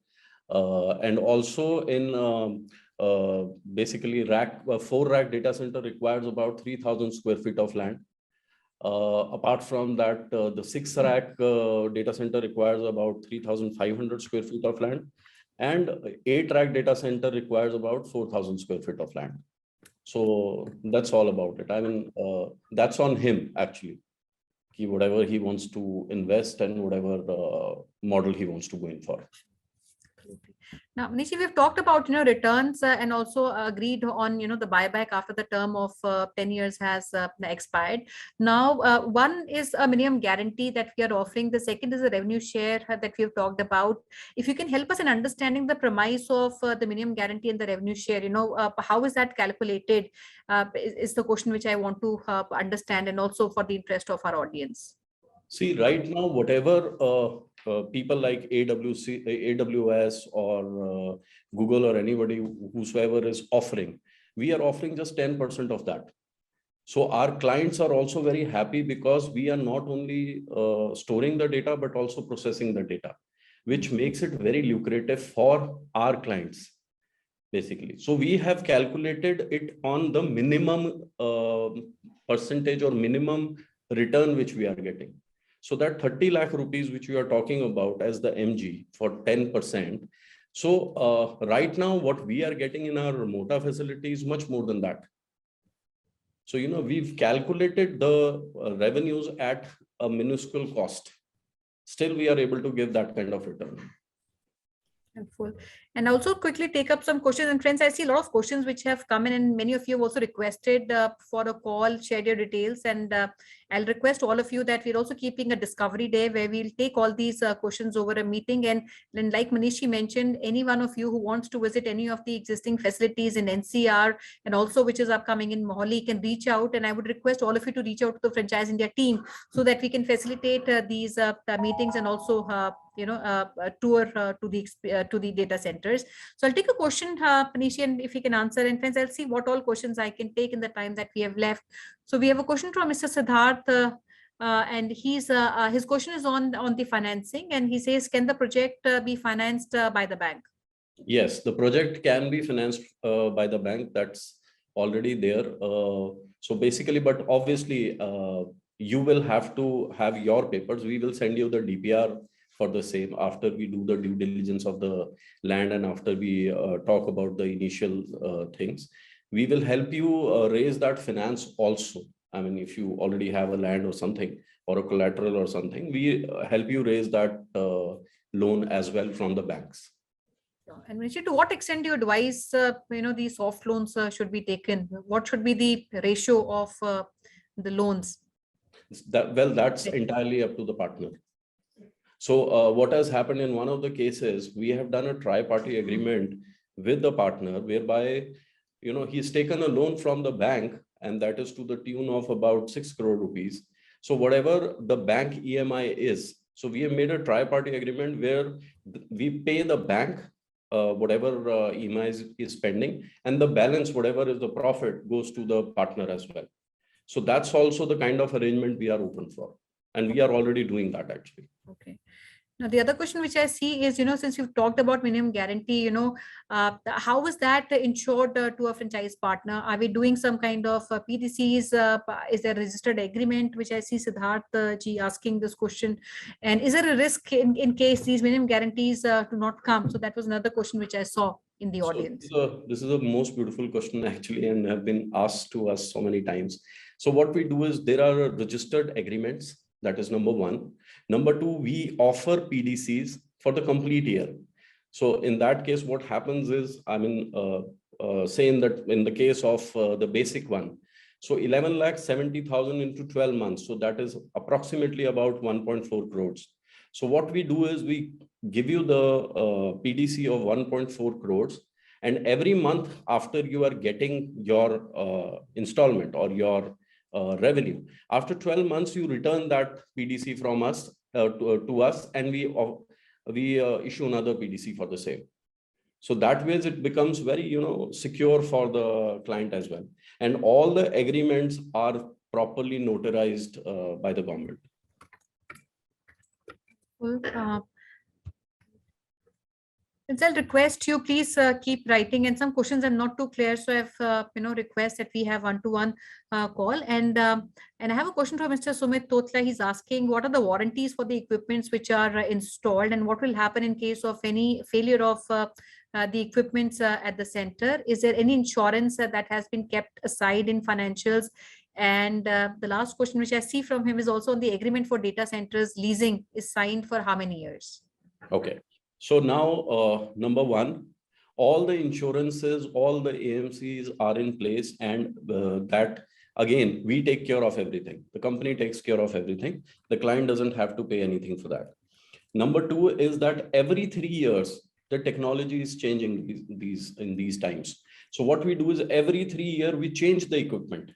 And also in basically 4-rack data center requires about 3,000 square feet of land. Apart from that, the 6-rack data center requires about 3,500 square feet of land, and 8-rack data center requires about 4,000 square feet of land. So that's all about it. I mean, that's on him actually. Whatever he wants to invest and whatever model he wants to go in for. Now, Manishi, we've talked about returns and also agreed on the buyback after the term of 10 years has expired. Now, one is a minimum guarantee that we are offering. The second is a revenue share that we have talked about. If you can help us in understanding the premise of the minimum guarantee and the revenue share, how is that calculated? Is the question which I want to understand, and also for the interest of our audience. See, right now, whatever people like AWS or Google or anybody whosoever is offering, we are offering just 10% of that. So our clients are also very happy because we are not only storing the data, but also processing the data, which makes it very lucrative for our clients, basically. So we have calculated it on the minimum percentage or minimum return which we are getting. So that 30 lakh rupees which we are talking about as the MG for 10%. So right now what we are getting in our Mota facility is much more than that. So, we've calculated the revenues at a minuscule cost. Still, we are able to give that kind of return. Helpful. And also quickly take up some questions. And friends, I see a lot of questions which have come in, and many of you have also requested for a call, shared your details. And I'll request all of you that we're also keeping a discovery day where we'll take all these questions over a meeting. And then, like Manishi mentioned, any one of you who wants to visit any of the existing facilities in NCR and also which is upcoming in Mohali can reach out. And I would request all of you to reach out to the Franchise India team so that we can facilitate these meetings and also tour to the data centers. So I'll take a question, Manishi, and if you can answer, and friends, I'll see what all questions I can take in the time that we have left. So we have a question from Mr. Siddharth, and his question is on the financing, and he says, can the project be financed by the bank? Yes, the project can be financed by the bank. That's already there. So basically, but obviously, you will have to have your papers. We will send you the DPR for the same after we do the due diligence of the land and after we talk about the initial things. We will help you raise that finance also. I mean, if you already have a land or something or a collateral or something, we help you raise that loan as well from the banks. And Manishi, to what extent do you advise, these soft loans should be taken? What should be the ratio of the loans? That's entirely up to the partner. So what has happened in one of the cases, we have done a tri-party agreement with the partner whereby, he's taken a loan from the bank and that is to the tune of about 6 crore rupees. So whatever the bank EMI is, so we have made a tri-party agreement where we pay the bank whatever EMI is pending, and the balance, whatever is the profit, goes to the partner as well. So that's also the kind of arrangement we are open for. And we are already doing that actually. Okay. Now, the other question which I see is, since you've talked about minimum guarantee, how is that ensured to a franchise partner? Are we doing some kind of PDCs? Is there a registered agreement, which I see Siddharth ji asking this question? And is there a risk in case these minimum guarantees do not come? So that was another question which I saw in the audience. So this is a most beautiful question actually, and have been asked to us so many times. So what we do is there are registered agreements. That is number one. Number two, we offer PDCs for the complete year. So in that case, what happens is, say in the case of the basic one, so 11,70,000 into 12 months. So that is approximately about 1.4 crores. So what we do is we give you the PDC of 1.4 crores. And every month after you are getting your installment or your revenue, after 12 months, you return that PDC from us to us, and we issue another PDC for the same. So that way it becomes very, secure for the client as well. And all the agreements are properly notarized by the government. Well, I'll request you, please keep writing, and some questions are not too clear. So I've, request that we have one-to-one call. And I have a question from Mr. Sumit Totla. He's asking, what are the warranties for the equipments which are installed, and what will happen in case of any failure of the equipments at the center? Is there any insurance that has been kept aside in financials? And the last question which I see from him is also on the agreement for data centers leasing is signed for how many years? Okay. So now, number one, all the insurances, all the AMCs are in place, and that again, we take care of everything. The company takes care of everything. The client doesn't have to pay anything for that. Number two is that every 3 years, the technology is changing in these times. So what we do is every 3 years, we change the equipment.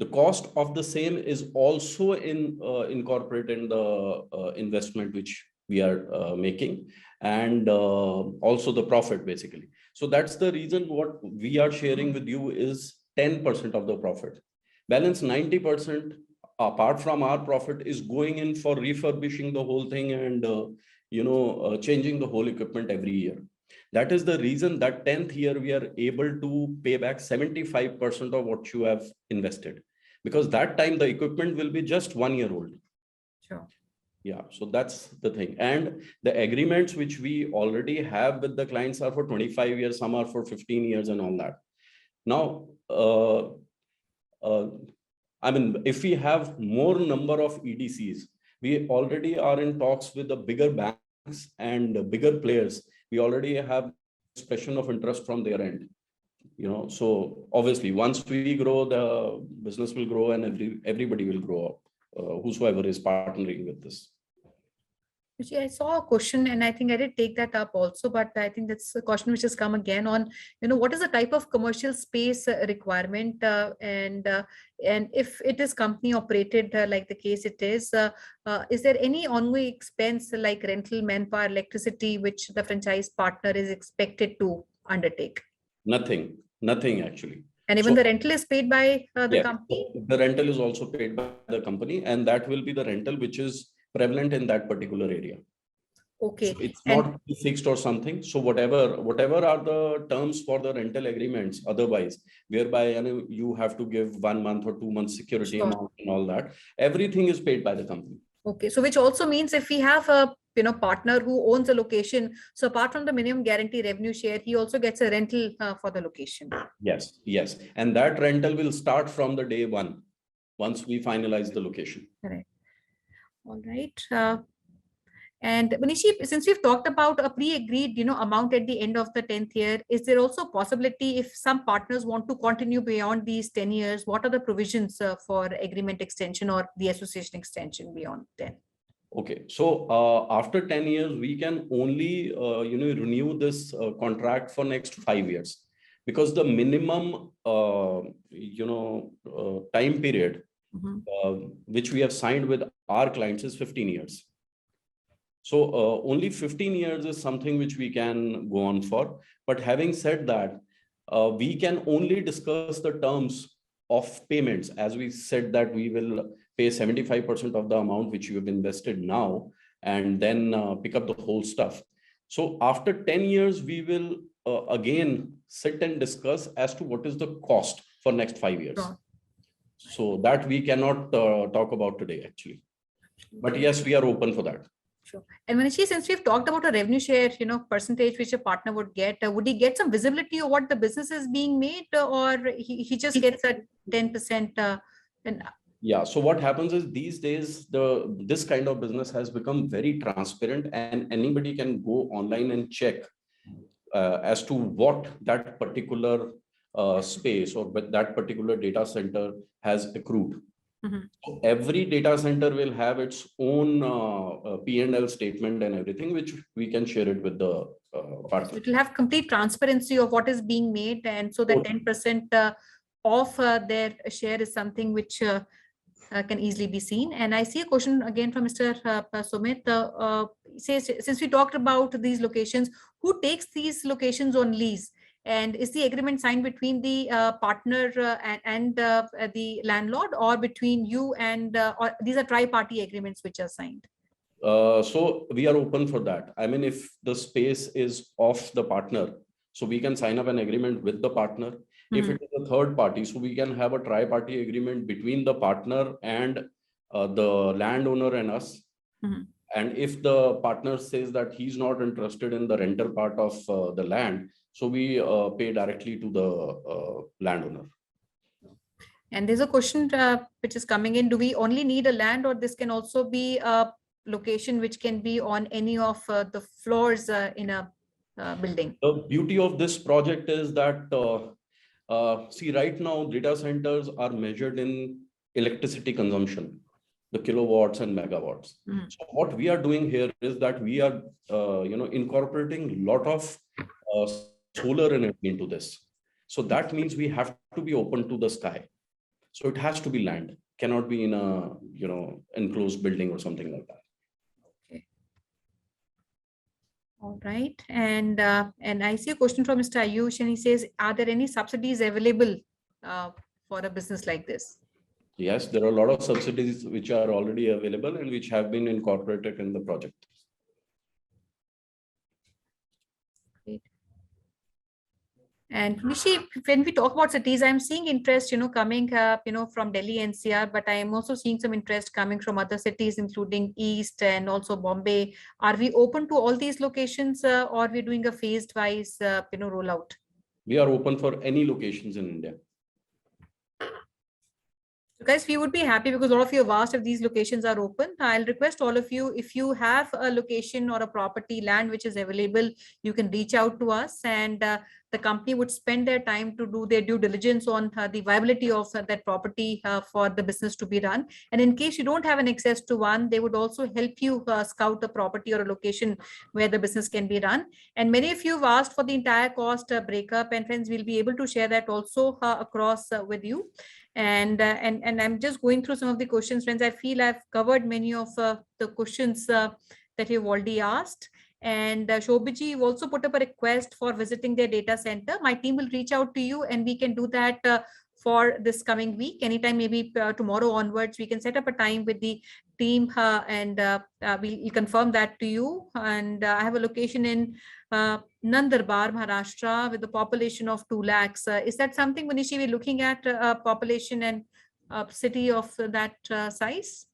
The cost of the same is also incorporated in the investment which we are making, and also the profit basically. So that's the reason what we are sharing with you is 10% of the profit. Balance 90% apart from our profit is going in for refurbishing the whole thing and changing the whole equipment every year. That is the reason that 10th year we are able to pay back 75% of what you have invested, because that time the equipment will be just 1 year old. Sure. Yeah, so that's the thing. And the agreements which we already have with the clients are for 25 years, some are for 15 years and all that. Now, if we have more number of EDCs, we already are in talks with the bigger banks and the bigger players. We already have expression of interest from their end. So obviously once we grow, the business will grow and everybody will grow up, whosoever is partnering with this. I saw a question, and I think I did take that up also, but I think that's a question which has come again on, what is the type of commercial space requirement, and if it is company operated like the case it is there any ongoing expense like rental, manpower, electricity, which the franchise partner is expected to undertake? Nothing actually. And even the rental is paid by the company? The rental is also paid by the company, and that will be the rental which is prevalent in that particular area. Okay. So it's And not fixed or something. So whatever are the terms for the rental agreements, otherwise, whereby you have to give 1 month or 2 months security Sure. amount and all that, everything is paid by the company. Okay, so which also means if we have a partner who owns a location, so apart from the minimum guarantee revenue share, he also gets a rental for the location. Yes, yes. And that rental will start from the day one, once we finalize the location. Correct. All right. And Manishi, since we've talked about a pre-agreed, amount at the end of the 10th year, is there also a possibility if some partners want to continue beyond these 10 years, what are the provisions for agreement extension or the association extension beyond 10? Okay, so after 10 years, we can only renew this contract for next 5 years, because the minimum time period which we have signed with our clients is 15 years. So only 15 years is something which we can go on for. But having said that, we can only discuss the terms of payments, as we said that we will pay 75% of the amount which you have invested now, and then pick up the whole stuff. So after 10 years, we will again sit and discuss as to what is the cost for next 5 years. Sure. So that we cannot talk about today, actually. But yes, we are open for that. Sure. And Manishi, since we've talked about a revenue share, percentage which a partner would get, would he get some visibility of what the business is being made, or he just gets a 10%? Yeah. So what happens is these days, this kind of business has become very transparent, and anybody can go online and check as to what that particular space or that particular data center has accrued. So every data center will have its own P&L statement and everything, which we can share it with the partner. So it will have complete transparency of what is being made, and so that 10% of their share is something which can easily be seen. And I see a question again from Mr. Sumit. Says, since we talked about these locations, who takes these locations on lease? And is the agreement signed between the partner and the landlord, or between you and, or these are tri-party agreements which are signed? So we are open for that. I mean, if the space is of the partner, so we can sign up an agreement with the partner. If it is a third party, so we can have a tri-party agreement between the partner and the landowner and us. And if the partner says that he's not interested in the rental part of the land, so we pay directly to the landowner. And there's a question which is coming in. Do we only need a land, or this can also be a location which can be on any of the floors in a building? The beauty of this project is that, see, right now, data centers are measured in electricity consumption, the kilowatts and megawatts. So what we are doing here is that we are, incorporating a lot of solar energy into this. So that means we have to be open to the sky. So it has to be land, cannot be in a, enclosed building or something like that. Okay. All right. And I see a question from Mr. Ayush, and he says, are there any subsidies available for a business like this? Yes, there are a lot of subsidies which are already available and which have been incorporated in the project. Great. And Nishi, when we talk about cities, I'm seeing interest, coming, from Delhi NCR, but I am also seeing some interest coming from other cities, including East and also Bombay. Are we open to all these locations, or are we doing a phased wise, rollout? We are open for any locations in India. So guys, we would be happy because a lot of you have asked if these locations are open. I'll request all of you, if you have a location or a property land which is available, you can reach out to us, and the company would spend their time to do their due diligence on the viability of that property for the business to be run. And in case you don't have an access to one, they would also help you scout a property or a location where the business can be run. And many of you have asked for the entire cost breakup, and friends, we'll be able to share that also across with you. And I'm just going through some of the questions, friends. I feel I've covered many of the questions that you've already asked. And Shobhiji, you've also put up a request for visiting their data center. My team will reach out to you, and we can do that for this coming week. Anytime, maybe tomorrow onwards, we can set up a time with the team, and we'll confirm that to you. And I have a location in Nandarbar, Maharashtra, with a population of 2 lakhs. Is that something, Manishi, we're looking at population and city of that size?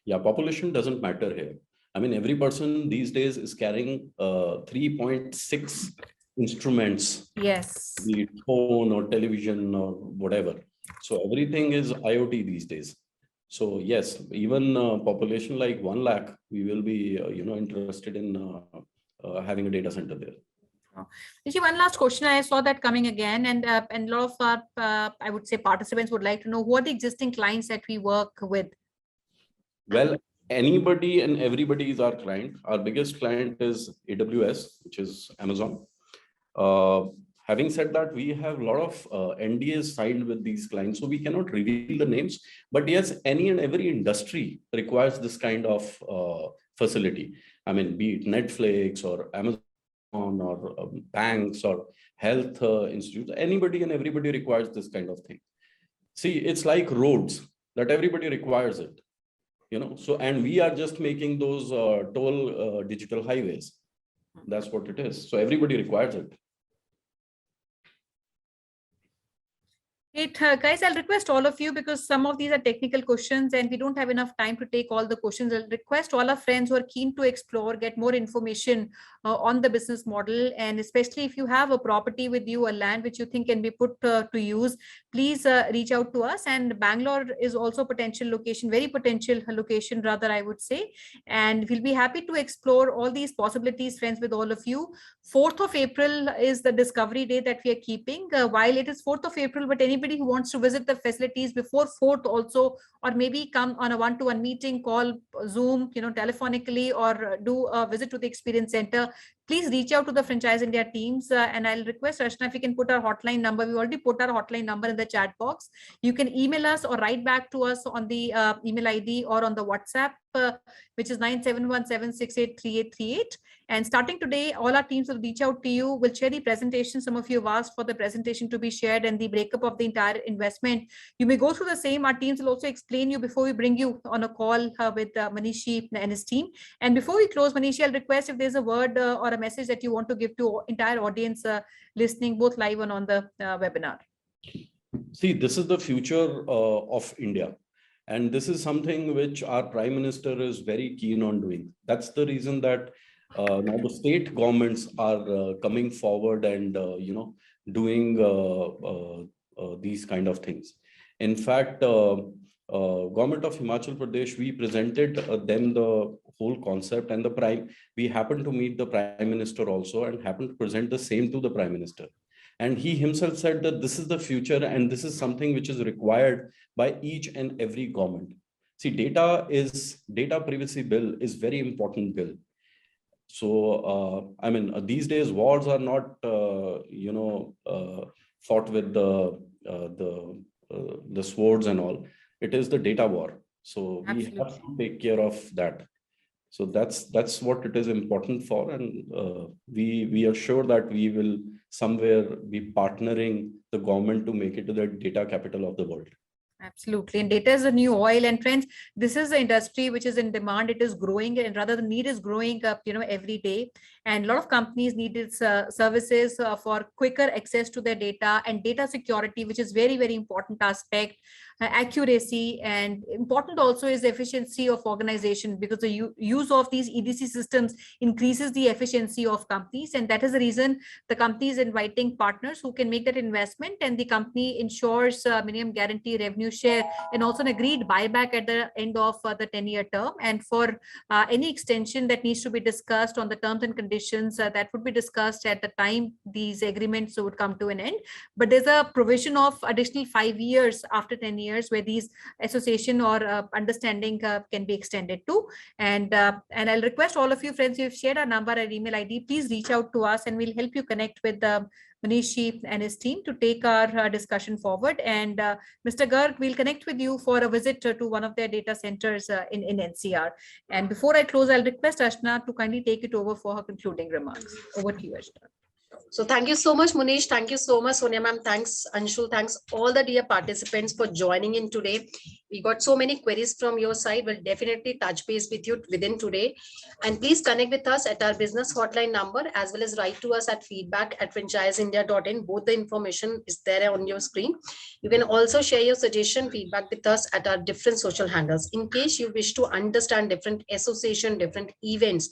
Yeah, population doesn't matter here. I mean, every person these days is carrying 3.6 instruments, Yes. be it phone or television or whatever. So everything is IoT these days. So yes, even population like 1 lakh, we will be interested in having a data center there. Actually, one last question. I saw that coming again, and a lot of our, I would say, participants would like to know who are the existing clients that we work with. Well, anybody and everybody is our client. Our biggest client is AWS, which is Amazon. Having said that, we have a lot of NDAs signed with these clients, so we cannot reveal the names. But yes, any and every industry requires this kind of facility. I mean, be it Netflix or Amazon or banks or health institutes, anybody and everybody requires this kind of thing. See, it's like roads, that everybody requires it. So, and we are just making those toll digital highways. That's what it is. So everybody requires it. Guys, I'll request all of you, because some of these are technical questions and we don't have enough time to take all the questions. I'll request all our friends who are keen to explore, get more information on the business model. And especially if you have a property with you, a land which you think can be put to use, please reach out to us. And Bangalore is also a potential location, very potential location rather, I would say. And we'll be happy to explore all these possibilities, friends, with all of you. 4th of April is the discovery day that we are keeping. While it is 4th of April, but anybody who wants to visit the facilities before 4th also, or maybe come on a one-to-one meeting, call, Zoom, telephonically, or do a visit to the experience center, please reach out to the Franchise India teams. And I'll request Rashna if you can put our hotline number. We already put our hotline number in the chat box. You can email us or write back to us on the email ID or on the WhatsApp, which is 9717683838. And starting today, all our teams will reach out to you. We'll share the presentation. Some of you have asked for the presentation to be shared and the breakup of the entire investment. You may go through the same. Our teams will also explain you before we bring you on a call with Manishi and his team. And before we close, Manishi, I'll request if there's a word or a message that you want to give to entire audience listening, both live and on the webinar. See, this is the future of India. And this is something which our Prime Minister is very keen on doing. That's the reason that now the state governments are coming forward and, doing these kind of things. In fact, Government of Himachal Pradesh, we presented them the whole concept, and we happened to meet the Prime Minister also and happened to present the same to the Prime Minister. And he himself said that this is the future and this is something which is required by each and every government. See, data privacy bill is very important bill. So, I mean, these days wars are not, fought with the swords and all. It is the data war. So we have to take care of that. So that's what it is important for. And we are sure that we will somewhere be partnering the government to make it to the data capital of the world. Absolutely. And data is a new oil. And friends, this is the industry which is in demand. It is growing, and rather the need is growing up, every day. And a lot of companies need its services for quicker access to their data, and data security, which is very, very important aspect. Accuracy, and important also is the efficiency of organization, because the use of these EDC systems increases the efficiency of companies. And that is the reason the company is inviting partners who can make that investment, and the company ensures minimum guarantee revenue share and also an agreed buyback at the end of the 10-year term. And for any extension that needs to be discussed on the terms and conditions, that would be discussed at the time these agreements would come to an end. But there's a provision of additional 5 years after 10 years where these association or understanding can be extended to. And I'll request all of you friends, you've shared our number and email ID, please reach out to us and we'll help you connect with Manishi and his team to take our discussion forward. And Mr. Garg, we'll connect with you for a visit to one of their data centers in NCR. And before I close, I'll request Ashna to kindly take it over for her concluding remarks. Over to you, Ashna. So thank you so much, Munish. Thank you so much, Sonia ma'am. Thanks, Anshul. Thanks, all the dear participants for joining in today. We got so many queries from your side. We'll definitely touch base with you within today. And please connect with us at our business hotline number, as well as write to us at feedback@franchiseindia.in. Both the information is there on your screen. You can also share your suggestion, feedback with us at our different social handles. In case you wish to understand different association, different events,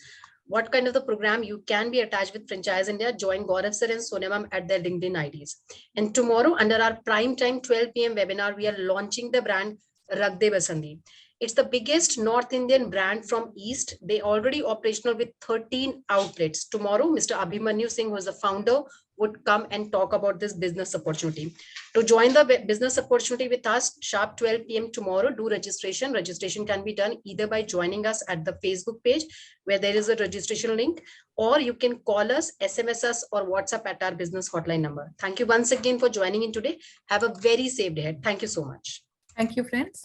what kind of the program you can be attached with Franchise India, join Gaurav sir and Sonia ma'am at their LinkedIn IDs. And tomorrow, under our prime time 12 p.m. webinar, we are launching the brand Ragde Basandi. It's the biggest North Indian brand from East. They already operational with 13 outlets. Tomorrow, Mr. Abhimanyu Singh, who is the founder, would come and talk about this business opportunity. To join the business opportunity with us, sharp 12 p.m. tomorrow, do registration. Registration can be done either by joining us at the Facebook page, where there is a registration link, or you can call us, SMS us, or WhatsApp at our business hotline number. Thank you once again for joining in today. Have a very safe day. Thank you so much. Thank you, friends.